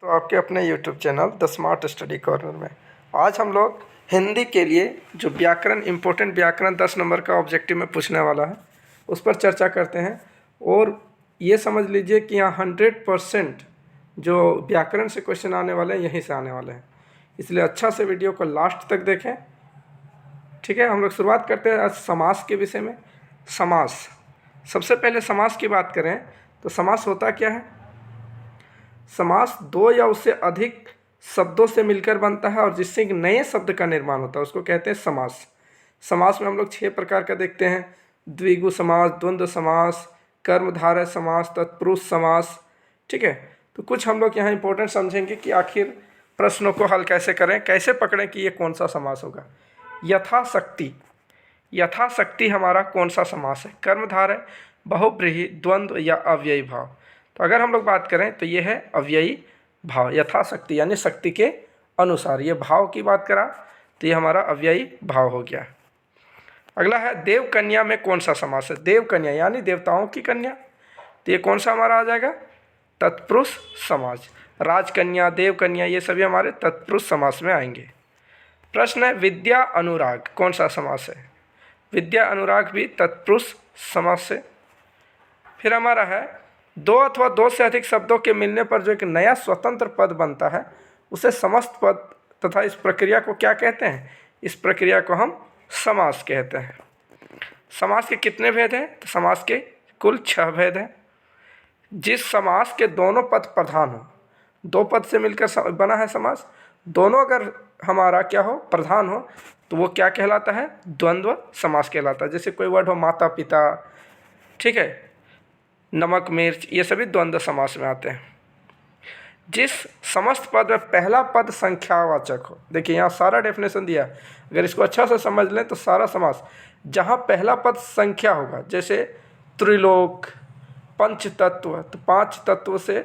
तो आपके अपने YouTube channel the smart study corner में आज हम लोग हिंदी के लिए जो व्याकरण इम्पोर्टेंट व्याकरण 10 नंबर का ऑब्जेक्टिव में पूछने वाला है उस पर चर्चा करते हैं। और ये समझ लीजिए कि यहाँ 100% जो व्याकरण से क्वेश्चन आने वाले हैं यहीं से आने वाले हैं, इसलिए अच्छा से वीडियो को लास्ट तक देखें। ठीक है, हम लोग शुरुआत करते हैं आज समास के विषय में। समास, सबसे पहले समास की बात करें तो समास होता क्या है। समास दो या उससे अधिक शब्दों से मिलकर बनता है और जिससे एक नए शब्द का निर्माण होता है उसको कहते हैं समास। समास में हम लोग 6 प्रकार का देखते हैं: द्विगु समास, द्वंद्व समास, कर्मधारय समास, तत्पुरुष समास। ठीक है, तो कुछ हम लोग यहाँ इंपॉर्टेंट समझेंगे कि आखिर प्रश्नों को हल कैसे करें, कैसे पकड़ें कि ये कौन सा समास होगा। यथाशक्ति, यथाशक्ति हमारा कौन सा समास है? कर्मधारय, बहुब्रीहि, द्वंद्व या अव्ययी भाव। तो अगर हम लोग बात करें तो ये है अव्ययी भाव। यथाशक्ति यानी शक्ति के अनुसार, ये भाव की बात करा तो ये हमारा अव्ययी भाव हो गया। अगला है देव कन्या में कौन सा समास है? देव कन्या यानी देवताओं की कन्या, तो ये कौन सा हमारा आ जाएगा? तत्पुरुष समास। राजकन्या, देव कन्या ये सभी हमारे तत्पुरुष समास में आएंगे। प्रश्न है विद्या अनुराग कौन सा समास है? विद्या अनुराग भी तत्पुरुष समास से। फिर हमारा है दो अथवा दो से अधिक शब्दों के मिलने पर जो एक नया स्वतंत्र पद बनता है उसे समस्त पद तथा इस प्रक्रिया को क्या कहते हैं? इस प्रक्रिया को हम समास कहते हैं। समास के कितने भेद हैं? तो समास के कुल 6 भेद हैं। जिस समास के दोनों पद प्रधान हो, 2 पद से मिलकर बना है समास, दोनों अगर हमारा क्या हो? प्रधान हो, तो वो क्या कहलाता है? द्वंद्व समास कहलाता है। जैसे कोई वर्ड हो माता पिता, ठीक है, नमक मिर्च, ये सभी द्वंद्व समास में आते हैं। जिस समस्त पद में पहला पद संख्यावाचक हो, देखिए यहाँ सारा डेफिनेशन दिया है, अगर इसको अच्छा से समझ लें तो सारा समास जहाँ पहला पद संख्या होगा, जैसे त्रिलोक, पंचतत्व, तो 5 तत्व से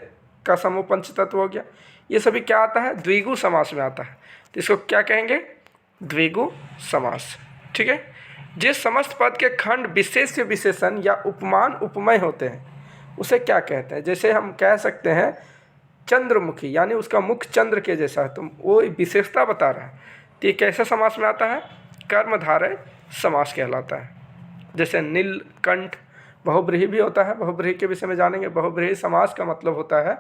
का समूह पंचतत्व हो गया, ये सभी क्या आता है? द्विगु समास में आता है, तो इसको क्या कहेंगे? द्विगु समास। ठीक है, जिस समस्त पद के खंड विशेष विशेषण या उपमान उपमेय होते हैं उसे क्या कहते हैं? जैसे हम कह सकते हैं चंद्रमुखी यानी उसका मुख चंद्र के जैसा है, तो वो विशेषता बता रहा है, तो ये कैसे समास में आता है? कर्मधारय समास कहलाता है। जैसे नीलकंठ, बहुब्रीहि भी होता है, बहुब्रीहि के विषय में जानेंगे। बहुब्रीहि समास का मतलब होता है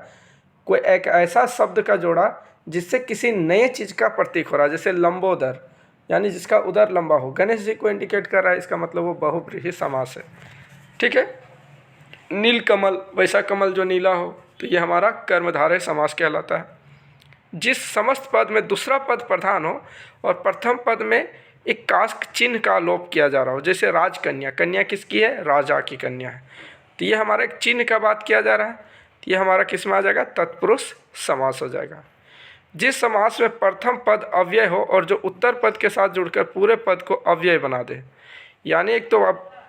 कोई एक ऐसा शब्द का जोड़ा जिससे किसी नए चीज़ का प्रतीक हो रहा है। जैसे लंबोदर यानी जिसका उदर लंबा हो, गणेश जी को इंडिकेट कर रहा है, इसका मतलब वो बहुब्रीहि समास है। ठीक है, नीलकमल, वैसा कमल जो नीला हो, तो ये हमारा कर्मधारय समास कहलाता है। जिस समस्त पद में दूसरा पद प्रधान हो और प्रथम पद में एक काष्ठ चिन्ह का लोप किया जा रहा हो, जैसे राजकन्या, कन्या किसकी है? राजा की कन्या है, तो ये हमारा एक चिन्ह का बात किया जा रहा है, तो ये हमारा किस में आ जाएगा? तत्पुरुष समास हो जाएगा। जिस समास में प्रथम पद अव्यय हो और जो उत्तर पद के साथ जुड़कर पूरे पद को अव्यय बना दे, यानी एक तो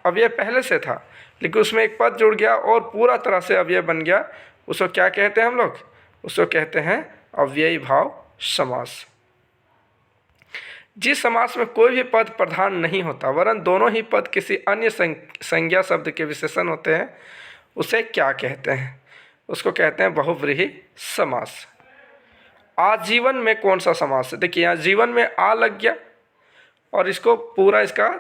अव्यय पहले से था लेकिन उसमें एक पद जुड़ गया और पूरा तरह से अव्यय बन गया, उसको क्या कहते हैं हम लोग? उसको कहते हैं अव्ययी भाव समास। जिस समास में कोई भी पद प्रधान नहीं होता वरन दोनों ही पद किसी अन्य संज्ञा शब्द के विशेषण होते हैं उसे क्या कहते हैं? उसको कहते हैं बहुव्रीहि समास। आजीवन में कौन सा समास है? देखिए यहाँ जीवन में आ लग गया और इसको पूरा इसका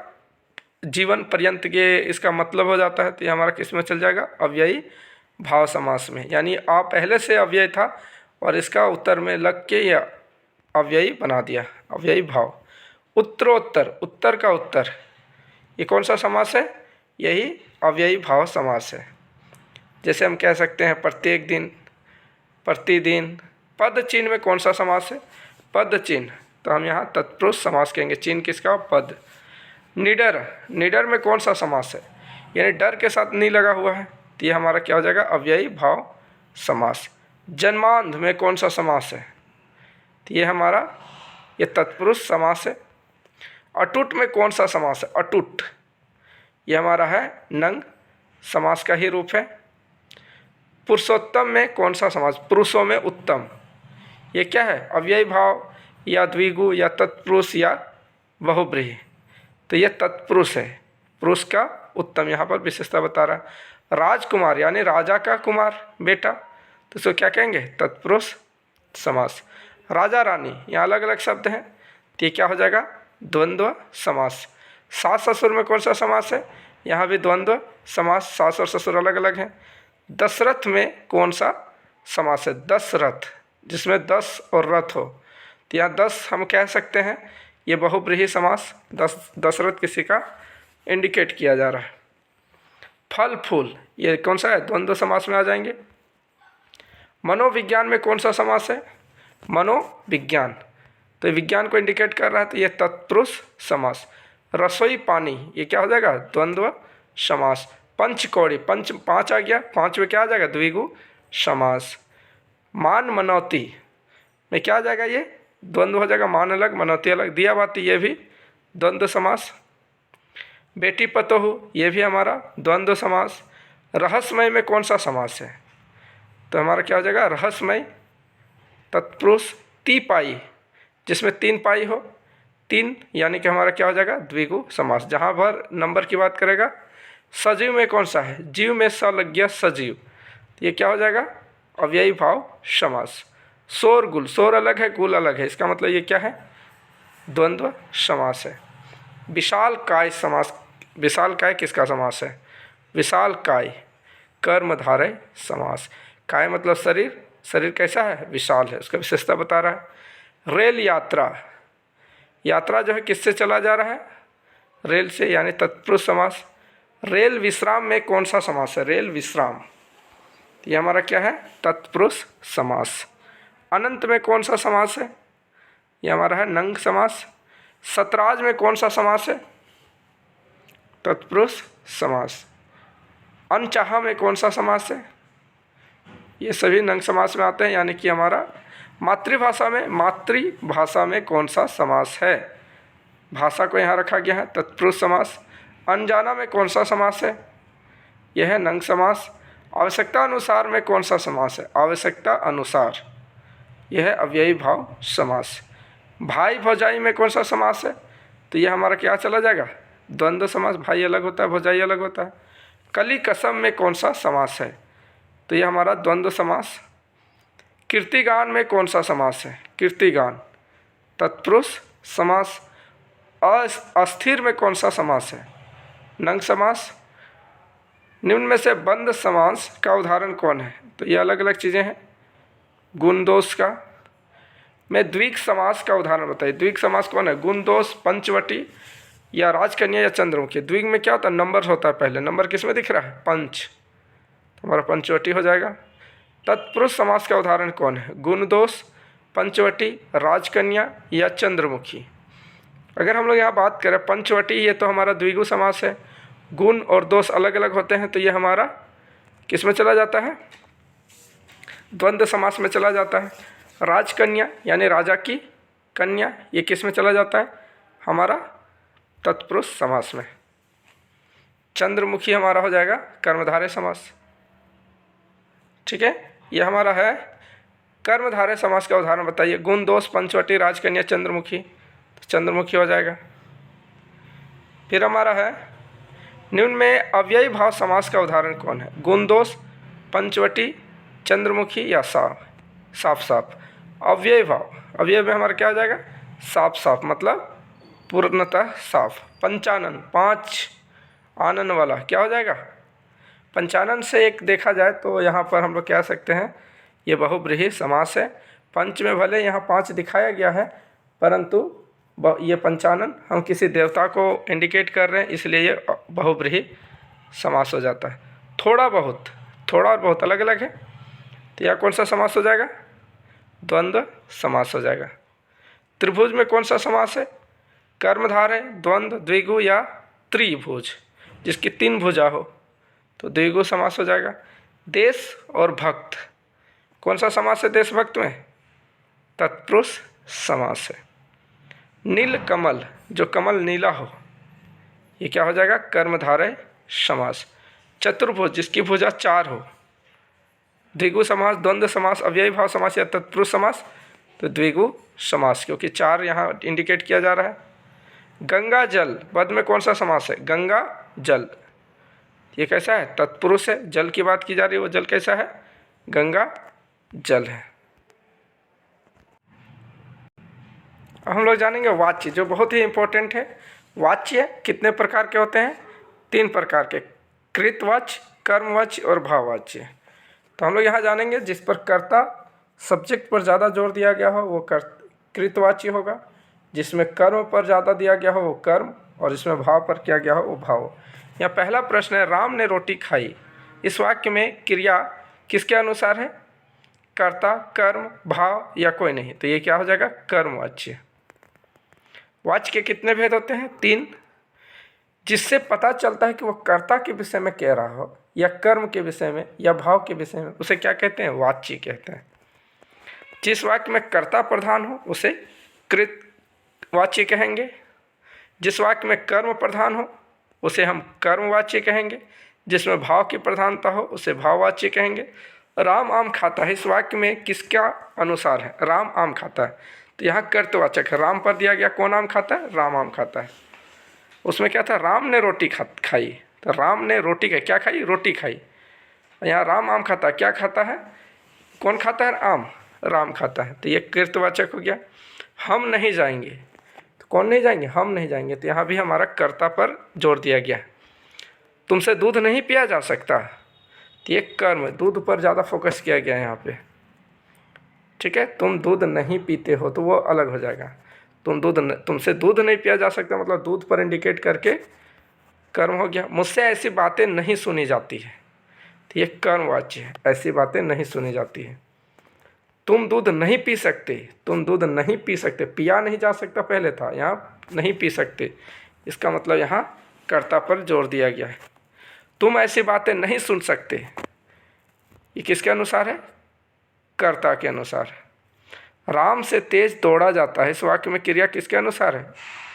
जीवन पर्यंत के इसका मतलब हो जाता है, तो ये हमारा किस में चल जाएगा? अव्ययी भाव समास में। यानी आ पहले से अव्यय था और इसका उत्तर में लग के या अव्ययी बना दिया, अव्ययी भाव। उत्तरोत्तर, उत्तर का उत्तर, ये कौन सा समास है? यही अव्ययी भाव समास है। जैसे हम कह सकते हैं प्रत्येक दिन, प्रतिदिन। पद चिन्ह में कौन सा समास है? पद चिन्ह, तो हम यहाँ तत्पुरुष समास कहेंगे। चिन्ह किसका? पद। निडर, निडर में कौन सा समास है? यानी डर के साथ नहीं लगा हुआ है, तो ये हमारा क्या हो जाएगा? अव्ययी भाव समास। जन्मांध में कौन सा समास है? तो ये हमारा ये तत्पुरुष समास है। अटूट में कौन सा समास है? अटूट, ये हमारा है नंग समास का ही रूप है। पुरुषोत्तम में कौन सा समास? पुरुषों में उत्तम, ये क्या है? अव्ययी भाव या द्विगु या तत्पुरुष या बहुब्रीहि, तो ये तत्पुरुष है, पुरुष का उत्तम यहाँ पर विशेषता बता रहा है। राजकुमार यानी राजा का कुमार बेटा, तो इसको क्या कहेंगे? तत्पुरुष समास। राजा रानी, यहाँ अलग अलग शब्द हैं, तो ये क्या हो जाएगा? द्वंद्व समास। सास ससुर में कौन सा समास है? यहाँ भी द्वंद्व समास, सास और ससुर अलग अलग हैं। दशरथ में कौन सा समास है? दशरथ, जिसमें दस और रथ हो, तो यहाँ 10 हम कह सकते हैं, ये बहुब्रीहि समास, दशरथ किसी का इंडिकेट किया जा रहा है। फल फूल, ये कौन सा है? द्वंद्व समास में आ जाएंगे। मनोविज्ञान में कौन सा समास है? मनोविज्ञान, तो विज्ञान को इंडिकेट कर रहा है, तो ये तत्पुरुष समास। रसोई पानी, ये क्या हो जाएगा? द्वंद्व समास। पंचकौड़ी, पंच 5 आ गया, 5 में क्या आ जाएगा? द्विगु समास। मान मनौती में क्या आ जाएगा? ये द्वंद्व हो जाएगा, मान अलग मनौती अलग। दिया बाती, ये भी द्वंद्व समास। बेटी पतोहू, ये भी हमारा द्वंद्व समास। रहस्यमय में कौन सा समास है? तो हमारा क्या हो जाएगा? रहस्यमय तत्पुरुष। तिपाई, जिसमें 3 पाई हो, 3 यानी कि हमारा क्या हो जाएगा? द्विगु समास। जहाँ भर नंबर की बात करेगा। सजीव में कौन सा है? जीव में स लग गया, सजीव, ये क्या हो जाएगा? अव्ययी भाव समास। शोरगुल, शोर अलग है, गुल अलग है, इसका मतलब ये क्या है? द्वंद्व समास है। विशाल काय समास, विशाल काय किसका समास है? विशाल काय कर्मधारय समास। काय मतलब शरीर, शरीर कैसा है? विशाल है, उसका विशेषता बता रहा है। रेल यात्रा, यात्रा जो है किससे चला जा रहा है? रेल से, यानी तत्पुरुष समास। रेल विश्राम में कौन सा समास है? रेल विश्राम, ये हमारा क्या है? तत्पुरुष समास। अनंत में कौन सा समास है? ये हमारा है नंग समास। सतराज में कौन सा समास है? तत्पुरुष समास। अनचाहा में कौन सा समास है? ये सभी नंग समास में आते हैं, यानी कि हमारा मातृभाषा में कौन सा समास है? भाषा को यहाँ रखा गया है, तत्पुरुष समास। अनजाना में कौन सा समास है? यह है नंग समास। आवश्यकता अनुसार में कौन सा समास है? आवश्यकता अनुसार, यह है अव्ययी भाव समास। भाई भौजाई में कौन सा समास है? तो यह हमारा क्या चला जाएगा? द्वंद्व समास। भाई अलग होता है, भौजाई अलग होता है। कली कसम में कौन सा समास है? तो यह हमारा द्वंद्व समास। कीर्तिगान में कौन सा समास है? कीर्तिगान तत्पुरुष समास। अस्थिर में कौन सा समास है? नंग समास। निम्न में से बंद समास का उदाहरण कौन है? तो ये अलग अलग चीज़ें हैं। गुण दोष का में द्विग समास का उदाहरण बताइए। द्विग समास कौन है? गुण दोष, पंचवटी या राजकन्या या चंद्रमुखी। द्विग में क्या होता है? नंबर होता है, पहले नंबर किस में दिख रहा है? पंच, तो हमारा पंचवटी हो जाएगा। तत्पुरुष समास का उदाहरण कौन है? गुण दोष, पंचवटी, राजकन्या या चंद्रमुखी। अगर हम लोग यहाँ बात करें पंचवटी, ये तो हमारा द्विगु समास है। गुण और दोष अलग अलग होते हैं, तो ये हमारा किस में चला जाता है? द्वंद्व समास में चला जाता है। राजकन्या यानी राजा की कन्या, ये किस में चला जाता है? हमारा तत्पुरुष समास में। चंद्रमुखी हमारा हो जाएगा कर्मधारय समास। ठीक है, ये हमारा है कर्मधारय समास का उदाहरण बताइए। गुण दोष, पंचवटी, राजकन्या, चंद्रमुखी, तो चंद्रमुखी हो जाएगा। फिर हमारा है निम्न में अव्ययी भाव समास का उदाहरण कौन है? गुण दोष, पंचवटी, चंद्रमुखी या साफ। अव्ययी भाव, अव्यय में हमारा क्या हो जाएगा? साफ मतलब पूर्णतः साफ। पंचानन, 5 आनन वाला क्या हो जाएगा? पंचानन से एक देखा जाए तो यहाँ पर हम लोग कह सकते हैं ये बहुब्रीहि समास है। पंच में भले यहाँ 5 दिखाया गया है, परंतु ये पंचानन हम किसी देवता को इंडिकेट कर रहे हैं, इसलिए ये बहुब्रीहि समास हो जाता है। थोड़ा बहुत, थोड़ा और बहुत अलग अलग है, तो यह कौन सा समास हो जाएगा? द्वंद्व समास हो जाएगा। त्रिभुज में कौन सा समास है? कर्मधार है, द्वंद्व, द्विगु या त्रिभुज, जिसकी 3 भुजा हो तो द्विगु समास हो जाएगा। देश और भक्त, कौन सा समास है देश भक्त में? तत्पुरुष समास है। नील कमल, जो कमल नीला हो, ये क्या हो जाएगा? कर्मधारय समास। चतुर्भुज, जिसकी भुजा 4 हो, द्विगु समास, द्वंद्व समास, अव्ययी भाव समास या तत्पुरुष समास, तो द्विगु समास, क्योंकि 4 यहाँ इंडिकेट किया जा रहा है। गंगा जल, पद में कौन सा समास है? गंगा जल, ये कैसा है? तत्पुरुष है। जल की बात की जा रही है, वो जल कैसा है? गंगा जल है। अब हम लोग जानेंगे वाच्य, जो बहुत ही इम्पोर्टेंट है। वाच्य कितने प्रकार के होते हैं? 3 प्रकार के, कृतवाच्य, कर्मवाच्य और भाववाच्य। तो हम लोग यहाँ जानेंगे जिस पर कर्ता सब्जेक्ट पर ज़्यादा जोर दिया गया हो वो कृतवाच्य होगा, जिसमें कर्म पर ज़्यादा दिया गया हो वो कर्म, और जिसमें भाव पर किया गया हो वो भाव। यहाँ पहला प्रश्न है, राम ने रोटी खाई। इस वाक्य में क्रिया किसके अनुसार है? कर्ता, कर्म, भाव या कोई नहीं। तो ये क्या हो जाएगा? कर्मवाच्य। वाच्य के कितने भेद होते हैं? 3। जिससे पता चलता है कि वह कर्ता के विषय में कह रहा हो या कर्म के विषय में या भाव के विषय में, उसे क्या कहते हैं? वाच्य कहते हैं। जिस वाक्य में कर्ता प्रधान हो उसे कृतवाच्य कहेंगे। जिस वाक्य में कर्म प्रधान हो उसे हम कर्मवाच्य कहेंगे। जिसमें भाव की प्रधानता हो उसे भाववाच्य कहेंगे। राम आम खाता है, इस वाक्य में किसका अनुसार है? राम आम खाता है, तो यहाँ कर्तवाचक है। राम पर दिया गया, कौन आम खाता है? राम आम खाता है। उसमें क्या था? राम ने रोटी खाई, तो राम ने रोटी खाई, क्या खाई? रोटी खाई। यहाँ राम आम खाता है, क्या खाता है? कौन खाता है? आम, राम खाता है, तो ये कृतवाचक हो गया। हम नहीं जाएंगे, तो कौन नहीं जाएंगे? हम नहीं जाएंगे, तो यहाँ भी हमारा कर्ता पर जोर दिया गया। तुमसे दूध नहीं पिया जा सकता, तो ये कर्म, दूध पर ज़्यादा फोकस किया गया है यहाँ पे। ठीक है, तुम दूध नहीं पीते हो तो वो अलग हो जाएगा। तुमसे दूध नहीं पिया जा सकता मतलब दूध पर इंडिकेट करके कर्म हो गया। मुझसे ऐसी बातें नहीं सुनी जाती है, तो ये कर्मवाच्य है, ऐसी बातें नहीं सुनी जाती है। तुम दूध नहीं पी सकते, तुम दूध नहीं पी सकते, पिया नहीं जा सकता पहले था, यहाँ नहीं पी सकते, इसका मतलब यहाँ कर्ता पर जोर दिया गया है। तुम ऐसी बातें नहीं सुन सकते, ये किसके अनुसार है? कर्ता के अनुसार। राम से तेज दौड़ा जाता है, इस वाक्य में क्रिया किसके अनुसार है?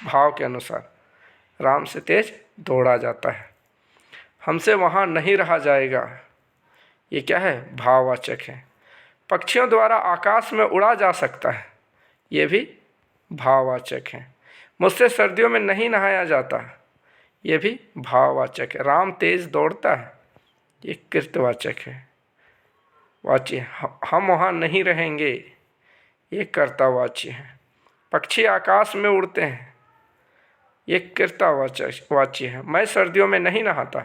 भाव के अनुसार। राम से तेज दौड़ा जाता है। हमसे वहाँ नहीं रहा जाएगा, ये क्या है? भाववाचक है। पक्षियों द्वारा आकाश में उड़ा जा सकता है, ये भी भाववाचक है। मुझसे सर्दियों में नहीं नहाया जाता, ये भी भाववाचक है। राम तेज दौड़ता है, ये कृतवाचक है। वाच्य, हम वहाँ नहीं रहेंगे, ये कर्तावाच्य है। पक्षी आकाश में उड़ते हैं, ये कर्तावाचक वाच्य है। मैं सर्दियों में नहीं नहाता,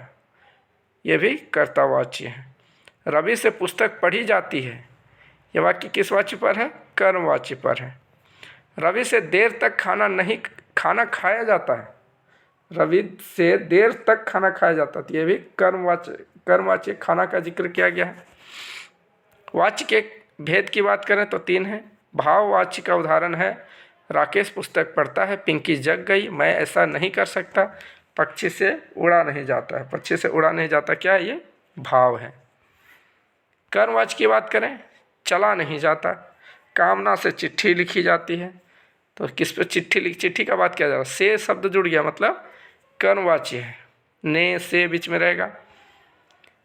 ये भी कर्तावाच्य है। रवि से पुस्तक पढ़ी जाती है, यह वाक्य किस वाच्य पर है? कर्मवाच्य पर है। रवि से देर तक खाना खाया जाता है, रवि से देर तक खाना खाया जाता है, ये भी कर्मवाच्य खाना का जिक्र किया गया है। वाच्य के भेद की बात करें तो 3 है। भाववाच्य का उदाहरण है, राकेश पुस्तक पढ़ता है, पिंकी जग गई, मैं ऐसा नहीं कर सकता, पक्षी से उड़ा नहीं जाता है। पक्षी से उड़ा नहीं जाता, क्या है? ये भाव है। कर्मवाच्य की बात करें, चला नहीं जाता, कामना से चिट्ठी लिखी जाती है, तो किस पे चिट्ठी का बात किया जा रहा है? से शब्द जुड़ गया, मतलब कर्मवाच्य है, ने से बीच में रहेगा।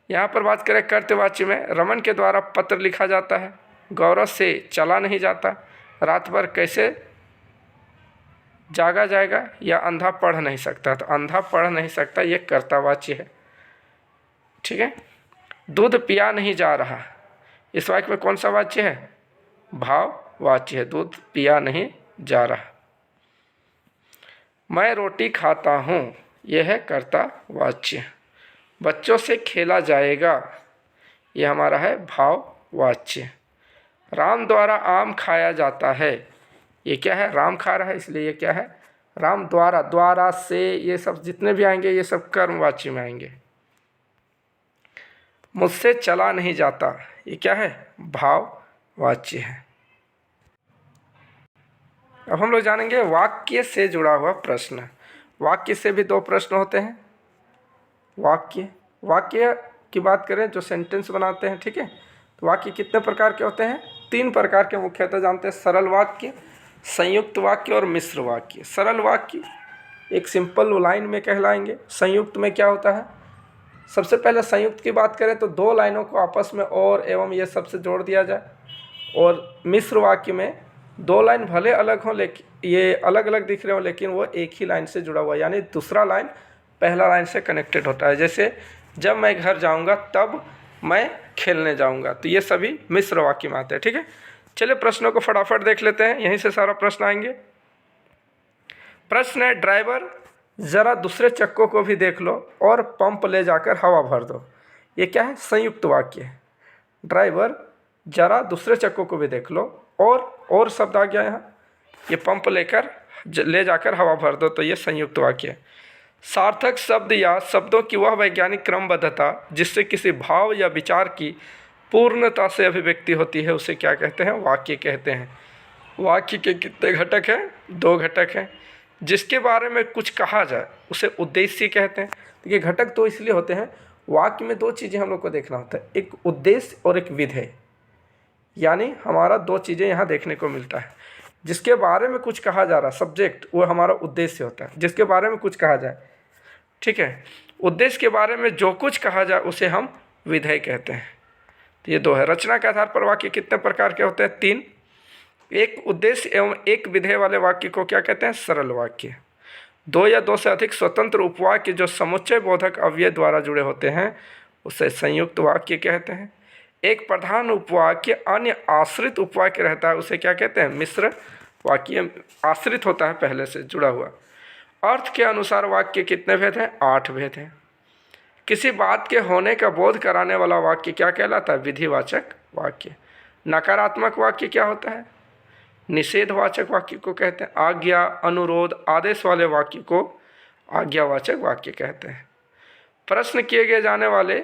यहाँ पर बात करें कर्तवाच्य में, रमन के द्वारा पत्र लिखा जाता है, गौरव से चला नहीं जाता, रात भर कैसे जागा जाएगा, या अंधा पढ़ नहीं सकता, तो अंधा पढ़ नहीं सकता ये कर्तावाच्य है। ठीक है। दूध पिया नहीं जा रहा, इस वाक्य में कौन सा वाच्य है? भाववाच्य है, दूध पिया नहीं जा रहा। मैं रोटी खाता हूँ, यह है कर्तावाच्य। बच्चों से खेला जाएगा, यह हमारा है भाववाच्य। राम द्वारा आम खाया जाता है, ये क्या है? राम खा रहा है, इसलिए ये क्या है? राम द्वारा, द्वारा से, ये सब जितने भी आएंगे ये सब कर्मवाच्य में आएंगे। मुझसे चला नहीं जाता, ये क्या है? भाववाच्य है। अब हम लोग जानेंगे वाक्य से जुड़ा हुआ प्रश्न। वाक्य से भी 2 प्रश्न होते हैं। वाक्य की बात करें जो सेंटेंस बनाते हैं, ठीक है, तो वाक्य कितने प्रकार के होते हैं? 3 प्रकार के मुख्यतः जानते हैं, सरल वाक्य, संयुक्त वाक्य और मिश्र वाक्य। सरल वाक्य एक सिंपल लाइन में कहलाएंगे। संयुक्त में क्या होता है? सबसे पहले संयुक्त की बात करें तो 2 लाइनों को आपस में और एवं ये सबसे जोड़ दिया जाए। और मिश्र वाक्य में 2 लाइन भले अलग हों, लेकिन ये अलग अलग दिख रहे हो, लेकिन वो एक ही लाइन से जुड़ा हुआ, यानी दूसरा लाइन पहला लाइन से कनेक्टेड होता है। जैसे जब मैं घर जाऊंगा तब मैं खेलने जाऊंगा, तो ये सभी मिश्र वाक्य में आते हैं। ठीक है, चलिए प्रश्नों को फटाफट देख लेते हैं, यहीं से सारा प्रश्न आएंगे। प्रश्न है, ड्राइवर ज़रा दूसरे चक्कों को भी देख लो और पंप ले जाकर हवा भर दो। ये क्या है? संयुक्त वाक्य है। ड्राइवर जरा दूसरे चक्कों को भी देख लो और शब्द आ गया यहाँ, ये पंप ले जाकर हवा भर दो, तो ये संयुक्त वाक्य है। सार्थक शब्द या शब्दों की वह वैज्ञानिक क्रमबद्धता जिससे किसी भाव या विचार की पूर्णता से अभिव्यक्ति होती है, उसे क्या कहते हैं? वाक्य कहते हैं। वाक्य के कितने घटक हैं? 2 घटक हैं। जिसके बारे में कुछ कहा जाए उसे उद्देश्य कहते हैं। देखिए, घटक तो इसलिए होते हैं, वाक्य में 2 चीज़ें हम लोग को देखना होता है, एक उद्देश्य और एक विधेय। यानी हमारा 2 चीज़ें यहाँ देखने को मिलता है। जिसके बारे में कुछ कहा जा रहा, सब्जेक्ट, वो हमारा उद्देश्य होता है। जिसके बारे में कुछ कहा जाए, ठीक है, उद्देश्य के बारे में जो कुछ कहा जाए उसे हम विधेय कहते हैं। तो ये 2 है। रचना के आधार पर वाक्य कितने प्रकार के होते हैं? 3। एक उद्देश्य एवं एक विधेय वाले वाक्य को क्या कहते हैं? सरल वाक्य। 2 या 2 से अधिक स्वतंत्र उपवाक्य जो समुच्चय बोधक अव्यय द्वारा जुड़े होते हैं उसे संयुक्त वाक्य कहते हैं। एक प्रधान उपवाक्य अन्य आश्रित उपवाक्य रहता है, उसे क्या कहते हैं? मिश्र वाक्य। आश्रित होता है पहले से जुड़ा हुआ। अर्थ के अनुसार वाक्य कितने भेद हैं? 8 भेद हैं। किसी बात के होने का बोध कराने वाला वाक्य क्या कहलाता है? विधिवाचक वाक्य। नकारात्मक वाक्य क्या होता है? निषेधवाचक वाक्य को कहते हैं। आज्ञा, अनुरोध, आदेश वाले वाक्य को आज्ञावाचक वाक्य कहते हैं। प्रश्न किए गए जाने वाले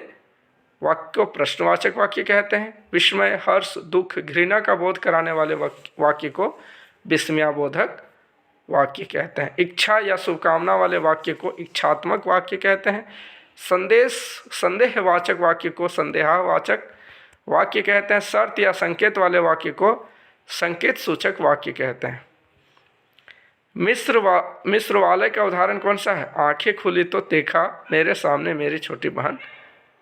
वाक्य को प्रश्नवाचक वाक्य कहते हैं। विस्मय, हर्ष, दुख, घृणा का बोध कराने वाले वाक्य को विस्मयाबोधक वाक्य कहते हैं। इच्छा या शुभकामना वाले वाक्य को इच्छात्मक वाक्य कहते हैं। संदेहवाचक वाक्य को संदेहवाचक वाक्य कहते हैं। शर्त या संकेत वाले वाक्य को संकेत सूचक वाक्य कहते हैं। मिस्र वाले का उदाहरण कौन सा है? आंखें खुली तो देखा मेरे सामने मेरी छोटी बहन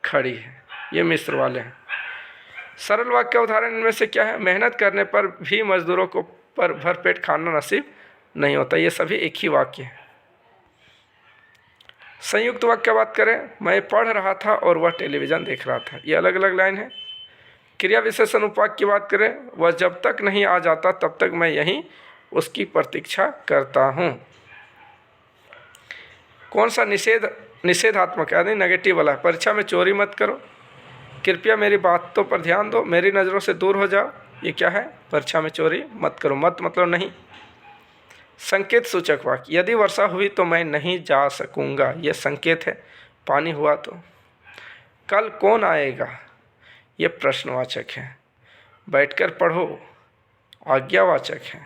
खड़ी है। ये मिस्र वाले हैं। सरल वाक्य का उदाहरण इनमें से क्या है? मेहनत करने पर भी मजदूरों को पर भरपेट खाना नसीब नहीं होता। ये सभी एक ही वाक्य है। संयुक्त वाक्य की बात करें, मैं पढ़ रहा था और वह टेलीविज़न देख रहा था। ये अलग अलग लाइन है। क्रिया विशेषण उपवाक्य की बात करें, वह जब तक नहीं आ जाता तब तक मैं यहीं उसकी प्रतीक्षा करता हूँ। कौन सा निषेधात्मक यानी नेगेटिव वाला है? परीक्षा में चोरी मत करो, कृपया मेरी बातों पर ध्यान दो, मेरी नज़रों से दूर हो जाओ। ये क्या है? परीक्षा में चोरी मत करो। मत मतलब नहीं। संकेत सूचक वाक्य, यदि वर्षा हुई तो मैं नहीं जा सकूंगा। यह संकेत है। पानी हुआ तो। कल कौन आएगा? ये प्रश्नवाचक है। बैठकर पढ़ो आज्ञावाचक है।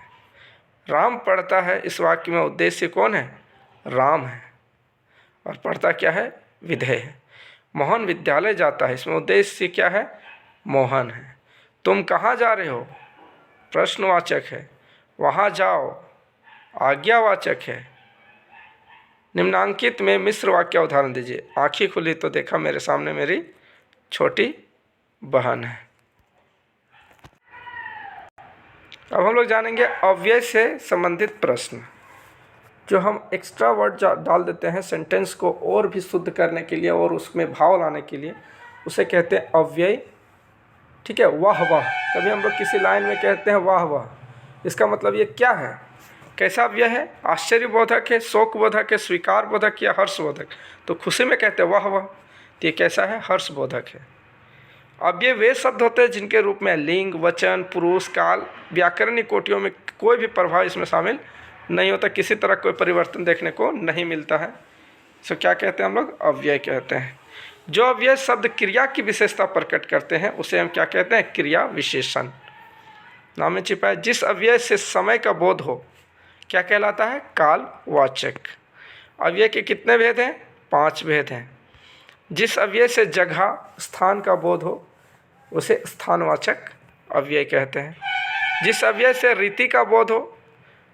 राम पढ़ता है, इस वाक्य में उद्देश्य कौन है? राम है। और पढ़ता क्या है? विधेय है। मोहन विद्यालय जाता है, इसमें उद्देश्य क्या है? मोहन है। तुम कहाँ जा रहे हो? प्रश्नवाचक है। वहाँ जाओ आज्ञावाचक है। निम्नांकित में मिश्र वाक्य उदाहरण दीजिए। आँखें खुली तो देखा मेरे सामने मेरी छोटी बहन है। अब हम लोग जानेंगे अव्यय से संबंधित प्रश्न। जो हम एक्स्ट्रा वर्ड डाल देते हैं सेंटेंस को और भी शुद्ध करने के लिए और उसमें भाव लाने के लिए, उसे कहते हैं अव्यय। ठीक है। वाह वाह, कभी हम लोग किसी लाइन में कहते हैं वाह वाह, इसका मतलब ये क्या है? कैसा अव्यय है? आश्चर्यबोधक है, शोकबोधक है, स्वीकार बोधक या हर्षबोधक? तो खुशी में कहते हैं वाह वाह, तो ये कैसा है? हर्षबोधक है। अव्यय वे शब्द होते हैं जिनके रूप में लिंग, वचन, पुरुष, काल, व्याकरणिक कोटियों में कोई भी प्रभाव इसमें शामिल नहीं होता, किसी तरह कोई परिवर्तन देखने को नहीं मिलता है। सो क्या कहते हैं हम लोग? अव्यय कहते हैं। जो अव्यय शब्द क्रिया की विशेषता प्रकट करते हैं उसे हम क्या कहते हैं? क्रिया विशेषण। नाम में छिपा है। जिस अव्यय से समय का बोध हो क्या कहलाता है? कालवाचक। अव्यय के कितने भेद हैं? 5 भेद हैं। जिस अव्यय से जगह, स्थान का बोध हो उसे स्थानवाचक अव्यय कहते हैं। जिस अव्यय से रीति का बोध हो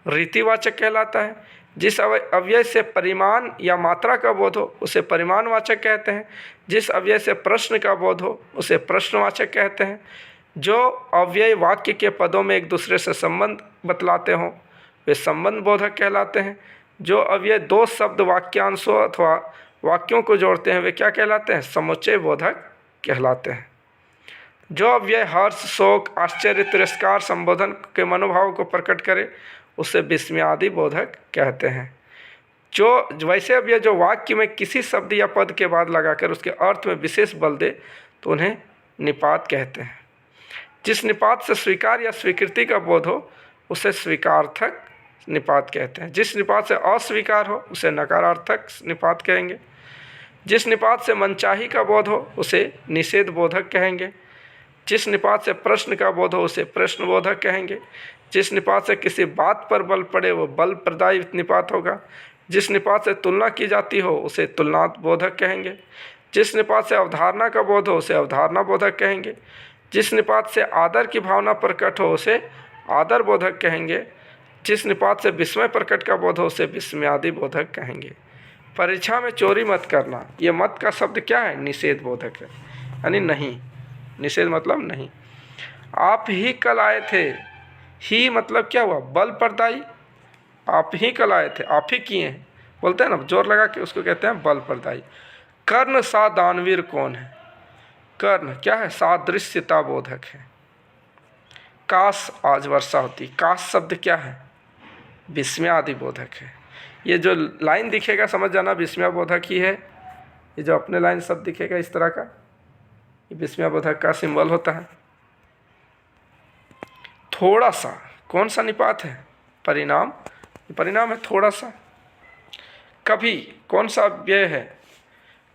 रीतिवाचक कहलाता है। जिस अव्यय से परिमाण या मात्रा का बोध हो उसे परिमाणवाचक कहते हैं। जिस अव्यय से प्रश्न का बोध हो उसे प्रश्नवाचक कहते हैं। जो अव्यय वाक्य के पदों में एक दूसरे से संबंध बतलाते हों वे संबंध बोधक कहलाते हैं। जो अव्यय 2 शब्द वाक्यांशों अथवा वाक्यों को जोड़ते हैं वे क्या कहलाते हैं? समुच्चय बोधक कहलाते हैं। जो अव्यय हर्ष, शोक, आश्चर्य, तिरस्कार, संबोधन के मनोभाव को प्रकट करे उसे विस्मयादि बोधक कहते हैं। जो वैसे अब ये जो वाक्य में किसी शब्द या पद के बाद लगाकर उसके अर्थ में विशेष बल दे तो उन्हें निपात कहते हैं। जिस निपात से स्वीकार या स्वीकृति का बोध हो उसे स्वीकार्थक निपात कहते हैं। जिस निपात से अस्वीकार हो उसे नकारार्थक निपात कहेंगे। जिस निपात से मनचाही का बोध हो उसे निषेध बोधक कहेंगे। जिस निपात से प्रश्न का बोध हो उसे प्रश्न बोधक कहेंगे। जिस निपात से किसी बात पर बल पड़े वो बल प्रदायी निपात होगा। जिस निपात से तुलना की जाती हो उसे तुलना बोधक कहेंगे। जिस निपात से अवधारणा का बोध हो उसे अवधारणा बोधक कहेंगे। जिस निपात से आदर की भावना प्रकट हो उसे आदर बोधक कहेंगे। जिस निपात से विस्मय प्रकट का बोध हो उसे विस्मयादि बोधक कहेंगे। परीक्षा में चोरी मत करना, ये मत का शब्द क्या है? निषेध बोधक है, यानी नहीं। निषेध मतलब नहीं। आप ही कल आए थे, ही मतलब क्या हुआ? बल प्रदायी। आप ही कल आए थे, आप ही किए हैं, बोलते हैं ना, जोर लगा के, उसको कहते हैं बल प्रदायी। कर्ण सा दानवीर कौन है? कर्ण क्या है? सादृश्यता बोधक है। काश आज वर्षा होती, काश शब्द क्या है? विस्मयादि बोधक है। ये जो लाइन दिखेगा समझ जाना विस्मय बोधक ही है। ये जो अपने लाइन शब्द दिखेगा इस तरह का, ये विस्मय बोधक का सिंबल होता है। थोड़ा सा कौन सा निपात है? परिणाम, परिणाम है थोड़ा सा। कभी कौन सा व्यय है?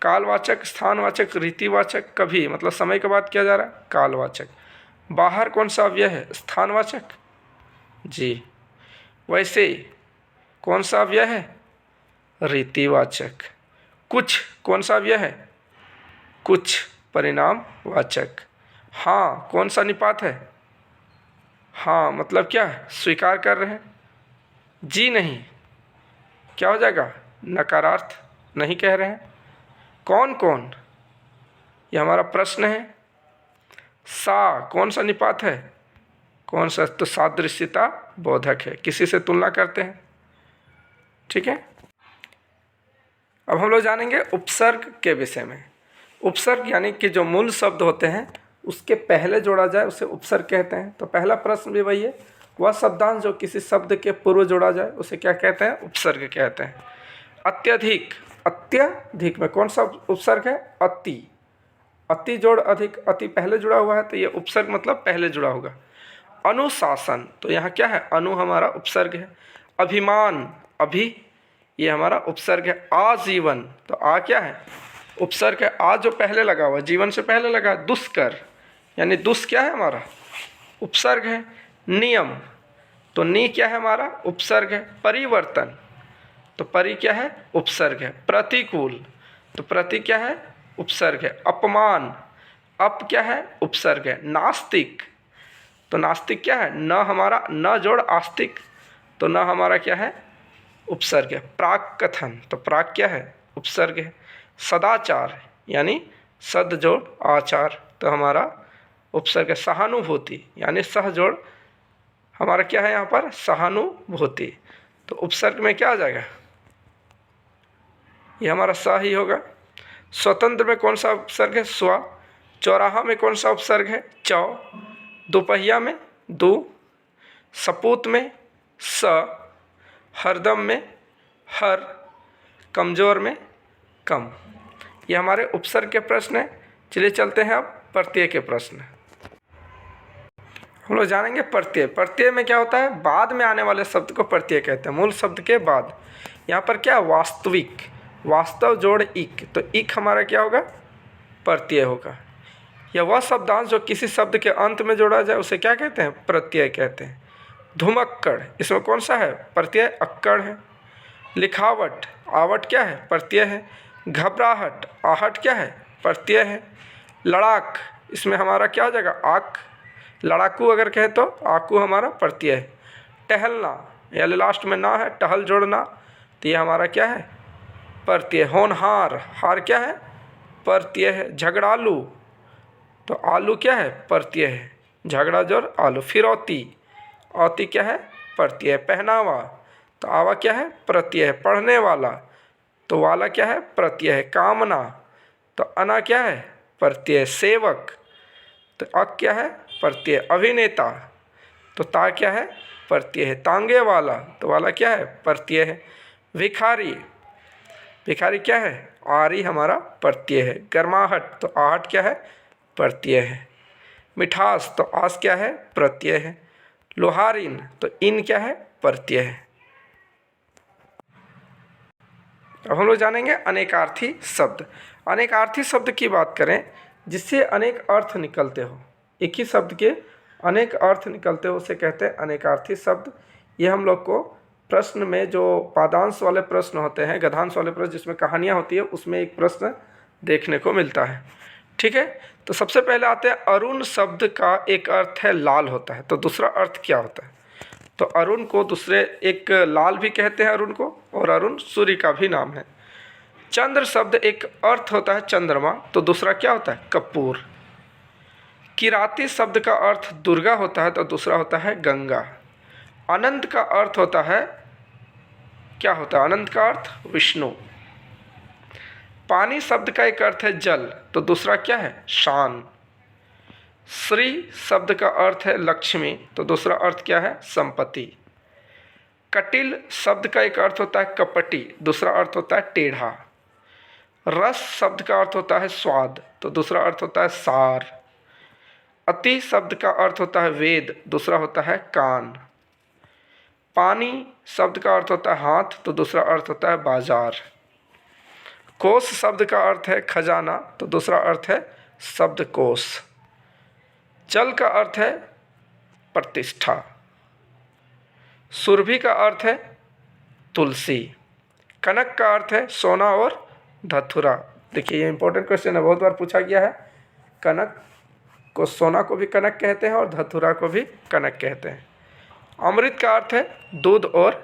कालवाचक, स्थानवाचक, रीतिवाचक। कभी मतलब समय के बाद किया जा रहा है, कालवाचक। बाहर कौन सा व्यय है? स्थानवाचक जी। वैसे कौन सा व्यय है? रीतिवाचक। कुछ कौन सा व्यय है? कुछ परिणामवाचक। हाँ कौन सा निपात है? हाँ मतलब क्या है? स्वीकार कर रहे हैं। जी नहीं क्या हो जाएगा? नकारार्थ, नहीं कह रहे हैं। कौन कौन, ये हमारा प्रश्न है। सा कौन सा निपात है? कौन सा? तो सादृश्यता बोधक है, किसी से तुलना करते हैं। ठीक है, अब हम लोग जानेंगे उपसर्ग के विषय में। उपसर्ग यानी कि जो मूल शब्द होते हैं उसके पहले जोड़ा जाए उसे उपसर्ग कहते हैं। तो पहला प्रश्न भी वही है, वह शब्दांश जो किसी शब्द के पूर्व जोड़ा जाए उसे क्या कहते हैं? उपसर्ग कहते हैं। अत्यधिक, अत्यधिक में कौन सा उपसर्ग है? अति। अति जोड़ अधिक, अति पहले जुड़ा हुआ है तो ये उपसर्ग मतलब पहले जुड़ा होगा। अनुशासन, तो यहाँ क्या है? अनु हमारा उपसर्ग है। अभिमान, अभी ये हमारा उपसर्ग है। आजीवन, तो आ क्या है? उपसर्ग है। आ जो पहले लगा हुआ, जीवन से पहले लगा। दुष्कर यानी दुष् क्या है हमारा? उपसर्ग है। नियम, तो नी क्या है हमारा? उपसर्ग है। परिवर्तन, तो परि क्या है? उपसर्ग है। प्रतिकूल, तो प्रति क्या है? उपसर्ग है। अपमान, अप क्या है? उपसर्ग है। नास्तिक, तो नास्तिक क्या है? न हमारा, न जोड़ आस्तिक, तो न हमारा क्या है? उपसर्ग है। प्राक कथन, तो प्राक क्या है? उपसर्ग है। सदाचार यानी सद जोड़ आचार, तो हमारा उपसर्ग है। सहानुभूति यानी सह जोड़ हमारा क्या है यहाँ पर? सहानुभूति, तो उपसर्ग में क्या आ जाएगा? ये हमारा स ही होगा। स्वतंत्र में कौन सा उपसर्ग है? स्व। चौराहा में कौन सा उपसर्ग है? चौ। दोपहिया में दो। सपूत में स। हरदम में हर। कमज़ोर में कम। ये हमारे उपसर्ग के प्रश्न हैं। चलिए चलते हैं अब प्रत्यय के प्रश्न। हम लोग जानेंगे प्रत्यय। प्रत्यय में क्या होता है? बाद में आने वाले शब्द को प्रत्यय कहते हैं, मूल शब्द के बाद। यहाँ पर क्या? वास्तविक, वास्तव जोड़ इक, तो इक हमारा क्या होगा? प्रत्यय होगा। या वह शब्दांश जो किसी शब्द के अंत में जोड़ा जाए उसे क्या कहते हैं? प्रत्यय कहते हैं। धुमक्कड़, इसमें कौन सा है? प्रत्यय अक्कड़ है। लिखावट, आवट क्या है? प्रत्यय है। घबराहट, आहट क्या है? प्रत्यय है। लड़ाक, इसमें हमारा क्या हो जाएगा? आक। लड़ाकू अगर कहे तो आकू हमारा प्रत्यय है। टहलना, या लास्ट में ना है, टहल जोड़ना, तो ये हमारा क्या है? प्रत्यय। होनहार, हार क्या है? प्रत्यय है। झगड़ालू, तो आलू क्या है? प्रत्यय है। झगड़ा जोड़ आलू। फिरौती, औती क्या है? प्रत्यय। पहनावा, तो आवा क्या है? प्रत्यय है। पढ़ने वाला, तो वाला क्या है? प्रत्यय है। कामना, तो अना क्या है? प्रत्यय। सेवक, तो अक क्या है? प्रत्यय। अभिनेता, तो ता क्या है, प्रत्यय है। तांगे वाला, तो वाला क्या है, प्रत्यय है। भिखारी, भिखारी क्या है, आरी हमारा प्रत्यय है। गर्माहट, तो आहट क्या है, प्रत्यय है। मिठास, तो आस क्या है, प्रत्यय है। लोहारिन, तो इन क्या है, प्रत्यय है। अब हम लोग जानेंगे अनेकार्थी शब्द। अनेकार्थी शब्द की बात करें जिससे अनेक अर्थ निकलते हो, एक ही शब्द के अनेक अर्थ निकलते हो, उसे कहते हैं अनेकार्थी शब्द। ये हम लोग को प्रश्न में जो पादांश वाले प्रश्न होते हैं, गद्यांश वाले प्रश्न जिसमें कहानियाँ होती है, उसमें एक प्रश्न देखने को मिलता है। ठीक है, तो सबसे पहले आते हैं अरुण शब्द का एक अर्थ है लाल होता है, तो दूसरा अर्थ क्या होता है। तो अरुण को दूसरे एक लाल भी कहते हैं अरुण को, और अरुण सूर्य का भी नाम है। चंद्र शब्द एक अर्थ होता है चंद्रमा, तो दूसरा क्या होता है, कपूर। किराती शब्द का अर्थ दुर्गा होता है, तो दूसरा होता है गंगा। अनंत का अर्थ होता है, क्या होता है अनंत का अर्थ, विष्णु। पानी शब्द का एक अर्थ है जल, तो दूसरा क्या है, शान। श्री शब्द का अर्थ है लक्ष्मी, तो दूसरा अर्थ क्या है, संपत्ति। कटिल शब्द का एक अर्थ होता है कपटी, दूसरा अर्थ होता है टेढ़ा। रस शब्द का अर्थ होता है स्वाद, तो दूसरा अर्थ होता है सार। अति शब्द का अर्थ होता है वेद, दूसरा होता है कान। पानी शब्द का अर्थ होता है हाथ, तो दूसरा अर्थ होता है बाजार। कोश शब्द का अर्थ है खजाना, तो दूसरा अर्थ है शब्दकोश। जल का अर्थ है प्रतिष्ठा। सुरभि का अर्थ है तुलसी। कनक का अर्थ है सोना और धतुरा। देखिए ये इंपॉर्टेंट क्वेश्चन है, बहुत बार पूछा गया है। कनक को, सोना को भी कनक कहते हैं और धतुरा को भी कनक कहते हैं। अमृत का अर्थ है दूध और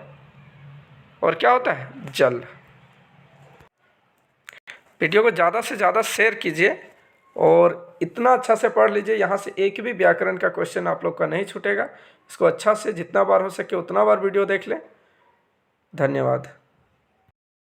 क्या होता है, जल। वीडियो को ज़्यादा से ज़्यादा शेयर कीजिए और इतना अच्छा से पढ़ लीजिए, यहाँ से एक भी व्याकरण का क्वेश्चन आप लोग का नहीं छूटेगा। इसको अच्छा से जितना बार हो सके उतना बार वीडियो देख लें। धन्यवाद।